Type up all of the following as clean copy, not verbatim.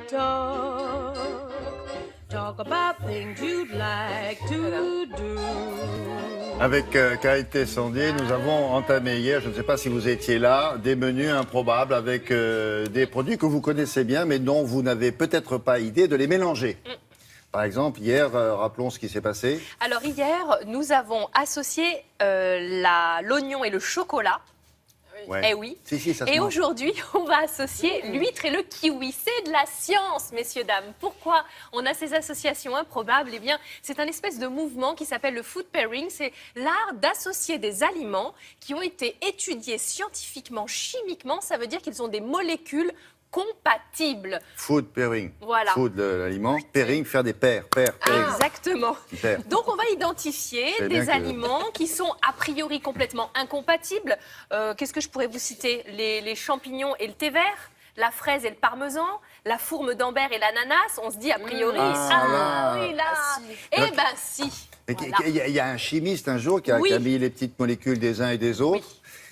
talk. Talk about things you'd like to do. Avec Karité Sandier, nous avons entamé hier, je ne sais pas si vous étiez là, des menus improbables avec des produits que vous connaissez bien, mais dont vous n'avez peut-être pas idée de les mélanger. Par exemple, hier, rappelons ce qui s'est passé. Alors hier, nous avons associé l'oignon et le chocolat. Ouais. Eh oui. Si, ça se Et mange. aujourd'hui, on va associer l'huître et le kiwi. C'est de la science, messieurs, dames. Pourquoi on a ces associations improbables? Eh bien, c'est un espèce de mouvement qui s'appelle le food pairing. C'est l'art d'associer des aliments qui ont été étudiés scientifiquement, chimiquement. Ça veut dire qu'ils ont des molécules compatibles. Food pairing. Voilà. Food, l'aliment. Pairing, faire des paires. Pairing. Exactement. Super. Donc on va identifier C'est des bien que- aliments qui sont a priori complètement incompatibles. Qu'est-ce que je pourrais vous citer? Les champignons et le thé vert, la fraise et le parmesan, la fourme d'Ambert et l'ananas. On se dit a priori, oui là. Eh Donc- ben si. Et Voilà. il y a un chimiste un jour qui a, Oui. qui a mis les petites molécules des uns et des autres.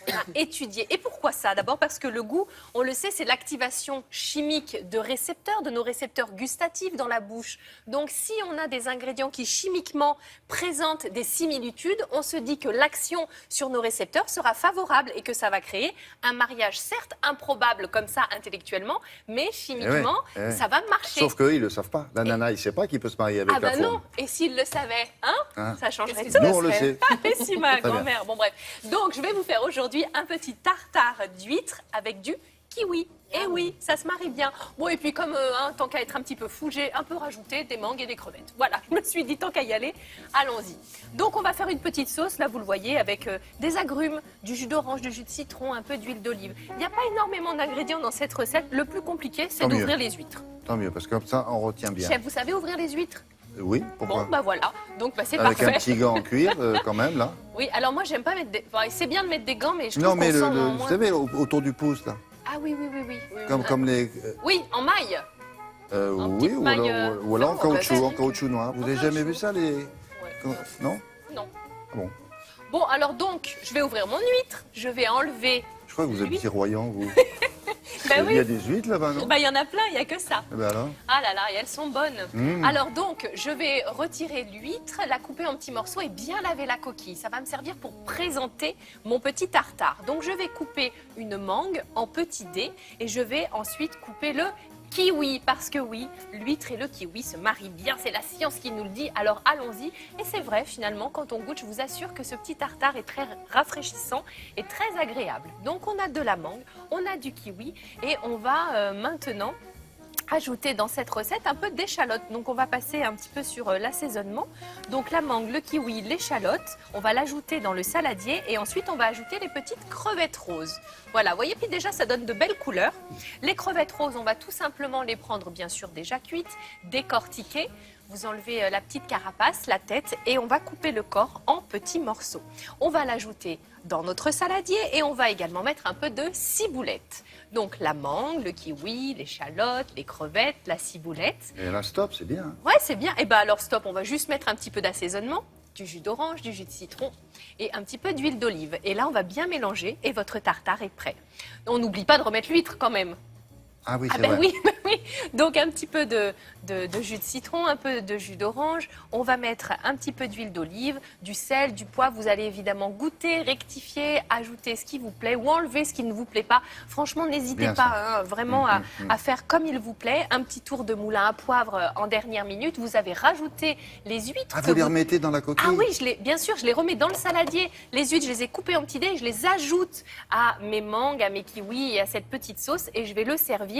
On a étudié. Et pourquoi ça? D'abord parce que le goût, on le sait, c'est l'activation chimique de récepteurs, de nos récepteurs gustatifs dans la bouche. Donc si on a des ingrédients qui chimiquement présentent des similitudes, on se dit que l'action sur nos récepteurs sera favorable et que ça va créer un mariage certes improbable comme ça intellectuellement, mais chimiquement, Eh ouais. ça va marcher. Sauf qu'eux, ils ne le savent pas. L'ananas, il ne sait pas qu'il peut se marier avec Ah la bah fourme. non. Et s'ils le savaient, hein, Hein? ça changerait Nous, tout. on le sait. Et si ma Très bien. grand-mère. Bon bref. Donc je vais vous faire aujourd'hui un petit tartare d'huître avec du kiwi. Et oui, ça se marie bien. Bon, et puis comme tant qu'à être un petit peu fou, j'ai un peu rajouté des mangues et des crevettes. Voilà, je me suis dit tant qu'à y aller, allons-y. Donc on va faire une petite sauce, là vous le voyez, avec des agrumes, du jus d'orange, du jus de citron, un peu d'huile d'olive. Il n'y a pas énormément d'ingrédients dans cette recette. Le plus compliqué, c'est Tant mieux. d'ouvrir les huîtres. Tant mieux, parce que comme ça, on retient bien. Chef, vous savez ouvrir les huîtres? Oui, pourquoi Bon, bah voilà. Donc bah, c'est Avec parfait. un petit gant en cuir, quand même, là. Oui, alors moi j'aime pas mettre des... Enfin, c'est bien de mettre des gants, mais je trouve Non, qu'on mais sent vous moins... savez, autour du pouce, là. Ah oui, oui, oui, oui. Comme les... Oui, en maille. oui, petite ou maille, alors en caoutchouc, bah, en caoutchouc noir. Vous n'avez jamais vu ça, les... Non? Non. Ah bon. Bon, alors donc, je vais ouvrir mon huître. Je vais enlever... Je crois que vous êtes petit royant, vous. Bah Il y a oui, des huîtres, là-bas, non? bah il y en a plein, il n'y a que ça. Eh ben alors? Ah là là, et elles sont bonnes. Mmh. Alors donc, je vais retirer l'huître, la couper en petits morceaux et bien laver la coquille. Ça va me servir pour présenter mon petit tartare. Donc je vais couper une mangue en petits dés et je vais ensuite couper le kiwi. Parce que oui, l'huître et le kiwi se marient bien, c'est la science qui nous le dit. Alors allons-y. Et c'est vrai, finalement, quand on goûte, je vous assure que ce petit tartare est très rafraîchissant et très agréable. Donc on a de la mangue, on a du kiwi et on va maintenant ajouter dans cette recette un peu d'échalote. Donc on va passer un petit peu sur l'assaisonnement. Donc la mangue, le kiwi, l'échalote, on va l'ajouter dans le saladier et ensuite on va ajouter les petites crevettes roses. Voilà, vous voyez, puis déjà ça donne de belles couleurs. Les crevettes roses, on va tout simplement les prendre bien sûr déjà cuites, décortiquer. Vous enlevez la petite carapace, la tête et on va couper le corps en petits morceaux. On va l'ajouter dans notre saladier et on va également mettre un peu de ciboulette. Donc la mangue, le kiwi, l'échalote, les crevettes, la ciboulette. Et là, stop, c'est bien. Ouais, c'est bien. Et bien alors stop, on va juste mettre un petit peu d'assaisonnement, du jus d'orange, du jus de citron et un petit peu d'huile d'olive. Et là, on va bien mélanger et votre tartare est prêt. On n'oublie pas de remettre l'huître quand même. Ah oui, Ah c'est ben vrai. oui, ben oui. Donc un petit peu de jus de citron, un peu de jus d'orange. On va mettre un petit peu d'huile d'olive, du sel, du poivre. Vous allez évidemment goûter, rectifier, ajouter ce qui vous plaît ou enlever ce qui ne vous plaît pas. Franchement, n'hésitez Bien pas hein, vraiment à faire comme il vous plaît. Un petit tour de moulin à poivre en dernière minute. Vous avez rajouté les huîtres. Ah, que vous les remettez dans la coquille? Ah oui, bien sûr, je les remets dans le saladier. Les huîtres, je les ai coupées en petits dés et je les ajoute à mes mangues, à mes kiwis et à cette petite sauce et je vais le servir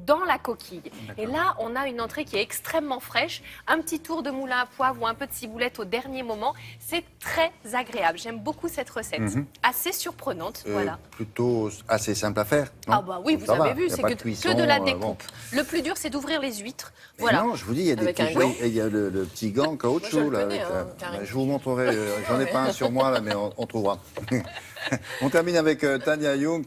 dans la coquille. Et là, on a une entrée qui est extrêmement fraîche. Un petit tour de moulin à poivre ou un peu de ciboulette au dernier moment. C'est très agréable. J'aime beaucoup cette recette. Assez surprenante, voilà. Plutôt assez simple à faire, non? Ah bah oui, vous Ça va, avez vu, y a c'est pas que, de cuisson, que de la bon. découpe. Le plus dur, c'est d'ouvrir les huîtres. Mais Voilà. non, je vous dis, il y a des Avec petits un gant. il y a le petit gant en caoutchouc, là. connais, Avec, carrément. je vous montrerai, j'en ai pas un sur moi, là, mais on trouvera. On termine avec Tania Young.